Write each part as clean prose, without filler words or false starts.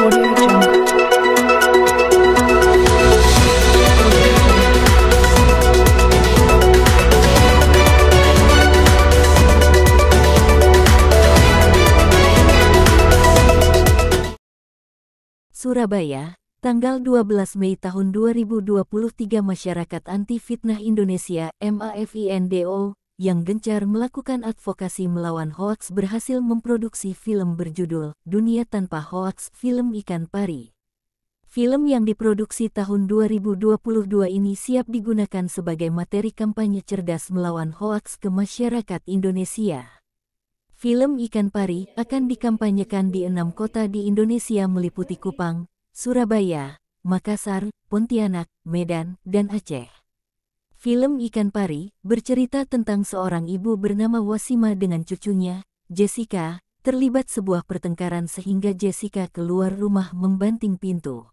Audio Jungle. Surabaya, tanggal 12 Mei tahun 2023. Masyarakat Anti Fitnah Indonesia (MAFINDO) yang gencar melakukan advokasi melawan hoaks berhasil memproduksi film berjudul Dunia Tanpa Hoaks, film Ikan Pari. Film yang diproduksi tahun 2022 ini siap digunakan sebagai materi kampanye cerdas melawan hoaks ke masyarakat Indonesia. Film Ikan Pari akan dikampanyekan di 6 kota di Indonesia meliputi Kupang, Surabaya, Makassar, Pontianak, Medan, dan Aceh. Film Ikan Pari bercerita tentang seorang ibu bernama Wasima dengan cucunya, Jessica, terlibat sebuah pertengkaran sehingga Jessica keluar rumah membanting pintu.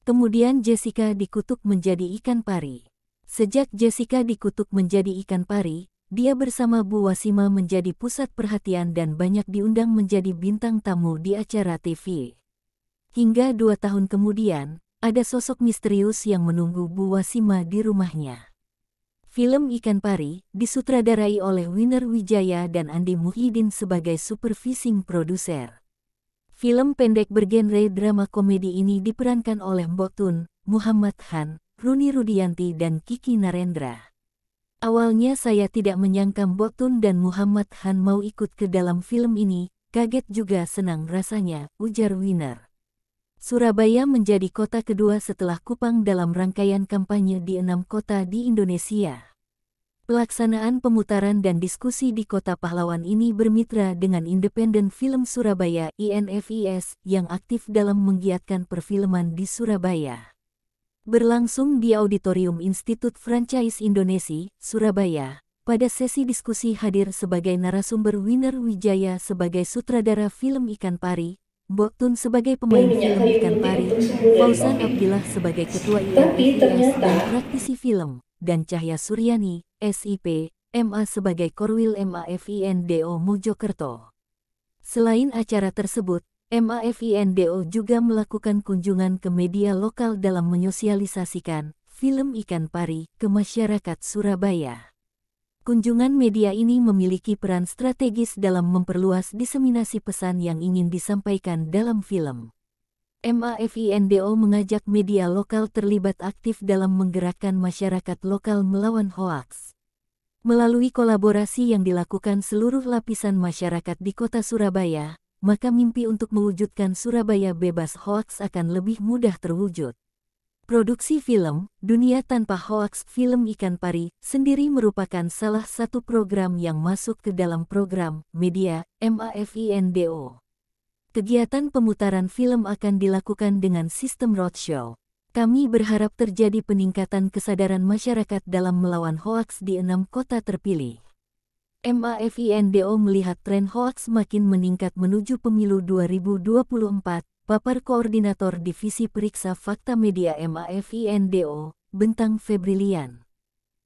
Kemudian Jessica dikutuk menjadi ikan pari. Sejak Jessica dikutuk menjadi ikan pari, dia bersama Bu Wasima menjadi pusat perhatian dan banyak diundang menjadi bintang tamu di acara TV. Hingga 2 tahun kemudian, ada sosok misterius yang menunggu Bu Wasima di rumahnya. Film Ikan Pari disutradarai oleh Winner Wijaya dan Andi Muhyiddin sebagai supervising produser. Film pendek bergenre drama komedi ini diperankan oleh Mbok Tun, Muhammad Han, Runi Rudianti dan Kiki Narendra. Awalnya saya tidak menyangka Mbok Tun dan Muhammad Han mau ikut ke dalam film ini, kaget juga senang rasanya, ujar Winner. Surabaya menjadi kota kedua setelah Kupang dalam rangkaian kampanye di 6 kota di Indonesia. Pelaksanaan pemutaran dan diskusi di Kota Pahlawan ini bermitra dengan Independent Film Surabaya (INFIS) yang aktif dalam menggiatkan perfilman di Surabaya. Berlangsung di Auditorium Institut Franchise Indonesia, Surabaya. Pada sesi diskusi hadir sebagai narasumber Winner Wijaya sebagai sutradara film Ikan Pari, Mbok Tun sebagai pemain film Ikan Pari, Fauzan Abdillah sebagai ketua INFIS dan praktisi film, dan Cahya Suryani, SIP, MA sebagai Korwil MAFINDO Mojokerto. Selain acara tersebut, MAFINDO juga melakukan kunjungan ke media lokal dalam menyosialisasikan film Ikan Pari ke masyarakat Surabaya. Kunjungan media ini memiliki peran strategis dalam memperluas diseminasi pesan yang ingin disampaikan dalam film. MAFINDO mengajak media lokal terlibat aktif dalam menggerakkan masyarakat lokal melawan hoaks. Melalui kolaborasi yang dilakukan seluruh lapisan masyarakat di kota Surabaya, maka mimpi untuk mewujudkan Surabaya bebas hoaks akan lebih mudah terwujud. Produksi film Dunia Tanpa Hoaks, film Ikan Pari sendiri merupakan salah satu program yang masuk ke dalam program media MAFINDO. Kegiatan pemutaran film akan dilakukan dengan sistem roadshow. Kami berharap terjadi peningkatan kesadaran masyarakat dalam melawan hoaks di 6 kota terpilih. MAFINDO melihat tren hoaks makin meningkat menuju pemilu 2024, papar Koordinator Divisi Periksa Fakta Media MAFINDO, Bentang Febrilian.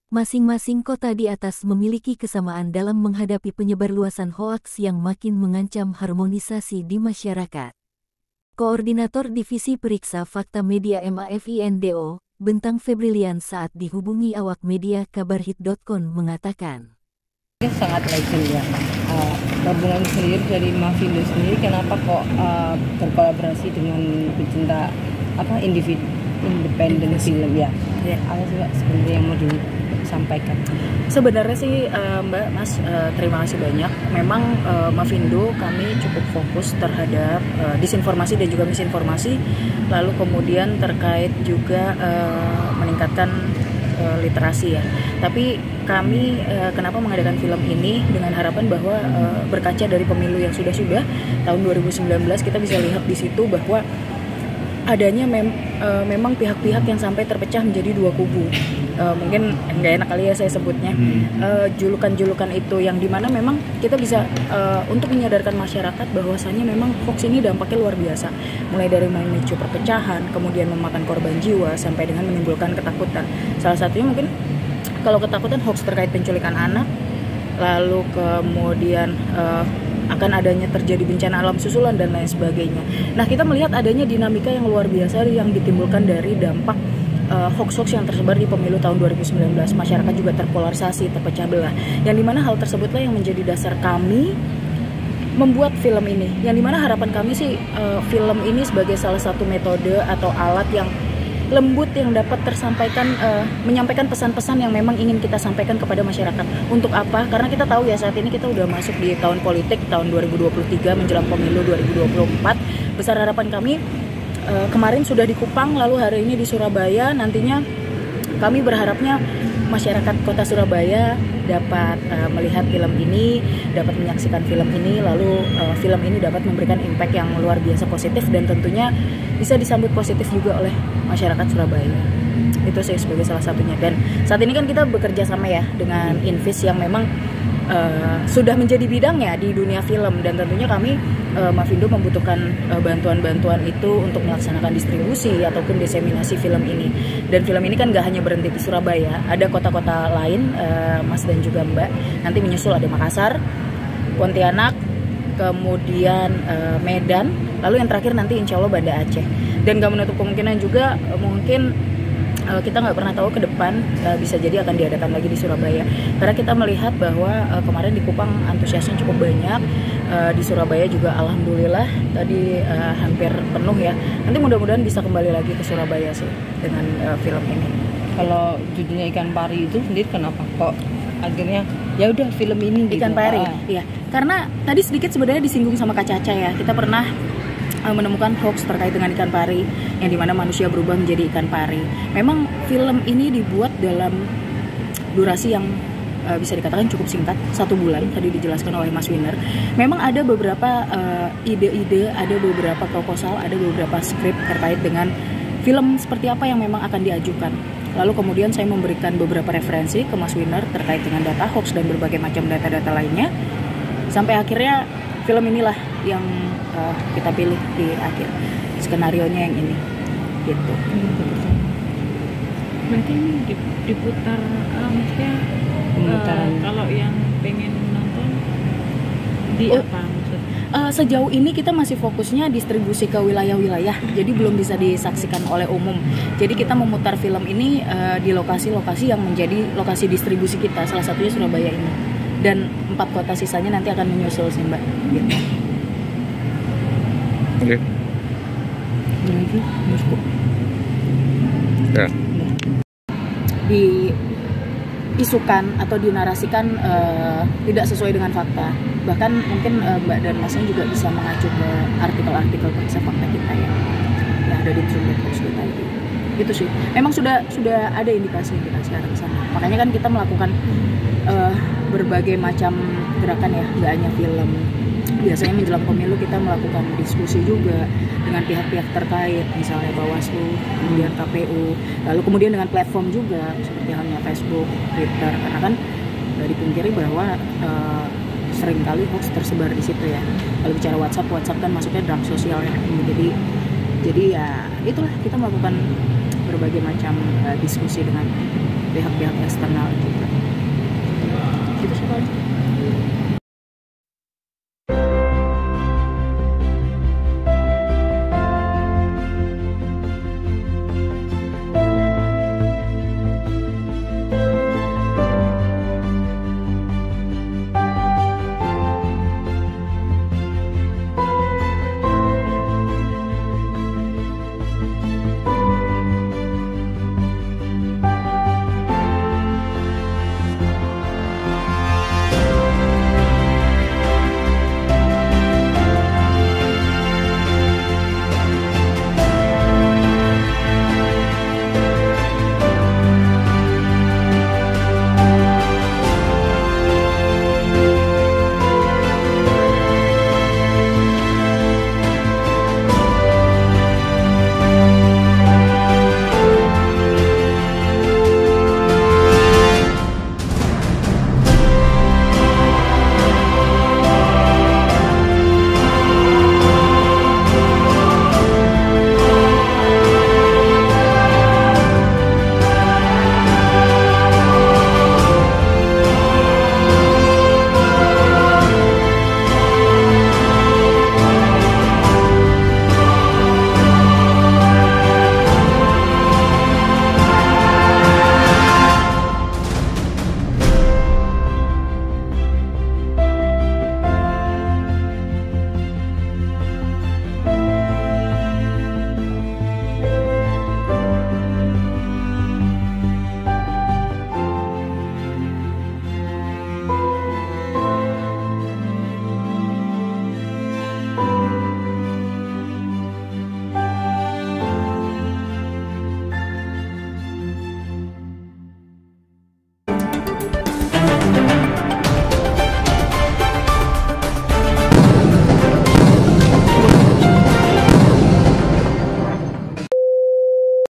Masing-masing kota di atas memiliki kesamaan dalam menghadapi penyebarluasan hoaks yang makin mengancam harmonisasi di masyarakat. Koordinator Divisi Periksa Fakta Media MAFINDO, Bentang Febrilian saat dihubungi awak media kabarhit.com mengatakan, sangat legend ya. Gabungan sendiri dari Mafindo sendiri kenapa kok berkolaborasi dengan pecinta independen film ya? Apa sih Mbak sebenarnya yang mau disampaikan? Sebenarnya sih Mbak, Mas, terima kasih banyak. Memang Mafindo kami cukup fokus terhadap disinformasi dan juga misinformasi, lalu kemudian terkait juga meningkatkan literasi ya. Tapi kami kenapa mengadakan film ini dengan harapan bahwa berkaca dari pemilu yang sudah tahun 2019 kita bisa lihat di situ bahwa adanya memang pihak-pihak yang sampai terpecah menjadi 2 kubu. Mungkin nggak enak kali ya saya sebutnya. Julukan-julukan itu yang dimana memang kita bisa untuk menyadarkan masyarakat bahwasannya memang hoax ini dampaknya luar biasa. Mulai dari memicu perpecahan, kemudian memakan korban jiwa, sampai dengan menimbulkan ketakutan. Salah satunya mungkin kalau ketakutan hoax terkait penculikan anak, lalu kemudian akan adanya terjadi bencana alam susulan dan lain sebagainya. Nah, kita melihat adanya dinamika yang luar biasa yang ditimbulkan dari dampak hoax-hoax yang tersebar di pemilu tahun 2019. Masyarakat juga terpolarisasi, terpecah belah. Yang dimana hal tersebutlah yang menjadi dasar kami membuat film ini. Yang dimana harapan kami sih film ini sebagai salah satu metode atau alat yang lembut yang dapat tersampaikan, menyampaikan pesan-pesan yang memang ingin kita sampaikan kepada masyarakat. Untuk apa? Karena kita tahu ya saat ini kita udah masuk di tahun politik, tahun 2023 menjelang pemilu 2024. Besar harapan kami kemarin sudah di Kupang, lalu hari ini di Surabaya. Nantinya kami berharapnya masyarakat kota Surabaya dapat melihat film ini, dapat menyaksikan film ini, lalu film ini dapat memberikan impact yang luar biasa positif dan tentunya bisa disambut positif juga oleh masyarakat Surabaya. Itu sih sebagai salah satunya. Dan saat ini kan kita bekerja sama ya dengan Invis yang memang sudah menjadi bidangnya di dunia film, dan tentunya kami Mavindo membutuhkan bantuan-bantuan itu untuk melaksanakan distribusi ataupun diseminasi film ini. Dan film ini kan gak hanya berhenti di Surabaya, ada kota-kota lain, Mas dan juga Mbak, nanti menyusul ada Makassar, Pontianak, kemudian Medan, lalu yang terakhir nanti insya Allah Banda Aceh. Dan gak menutup kemungkinan juga mungkin kita nggak pernah tahu ke depan bisa jadi akan diadakan lagi di Surabaya, karena kita melihat bahwa kemarin di Kupang antusiasnya cukup banyak, di Surabaya juga alhamdulillah tadi hampir penuh ya. Nanti mudah-mudahan bisa kembali lagi ke Surabaya sih dengan film ini. Kalau judulnya Ikan Pari itu sendiri kenapa kok akhirnya ya udah film ini gitu? Ikan Pari, iya. Karena tadi sedikit sebenarnya disinggung sama Kak Caca ya, kita pernah menemukan hoax terkait dengan ikan pari yang dimana manusia berubah menjadi ikan pari. Memang film ini dibuat dalam durasi yang bisa dikatakan cukup singkat, 1 bulan tadi dijelaskan oleh Mas Winner. Memang ada beberapa ide-ide, ada beberapa proposal, ada beberapa skrip terkait dengan film seperti apa yang memang akan diajukan. Lalu kemudian saya memberikan beberapa referensi ke Mas Winner terkait dengan data hoax dan berbagai macam data-data lainnya, sampai akhirnya film inilah yang kita pilih di akhir, skenarionya yang ini gitu. Berarti ini diputar maksudnya kalau yang pengen nonton di apa maksudnya? Sejauh ini kita masih fokusnya distribusi ke wilayah-wilayah, jadi belum bisa disaksikan oleh umum. Jadi kita memutar film ini di lokasi-lokasi yang menjadi lokasi distribusi kita, salah satunya Surabaya ini. Dan 4 kota sisanya nanti akan menyusul sih Mbak gitu. Oke. Ya. Diisukan atau dinarasikan tidak sesuai dengan fakta. Bahkan mungkin Mbak dan Masnya juga bisa mengacu ke artikel-artikel periksa fakta kita ya, yang ada di True.hoax kita itu. Itu sih. Memang sudah ada indikasi-indikasi arah ke sana. Makanya kan kita melakukan berbagai macam gerakan ya, nggak hanya film. Biasanya menjelang pemilu kita melakukan diskusi juga dengan pihak-pihak terkait, misalnya Bawaslu, kemudian KPU, lalu kemudian dengan platform juga seperti halnya Facebook, Twitter, karena kan dipungkiri bahwa seringkali hoax tersebar di situ ya. Kalau bicara WhatsApp kan masuknya dalam sosial ya. Jadi ya itulah, kita melakukan berbagai macam diskusi dengan pihak-pihak eksternal juga. Gitu sih.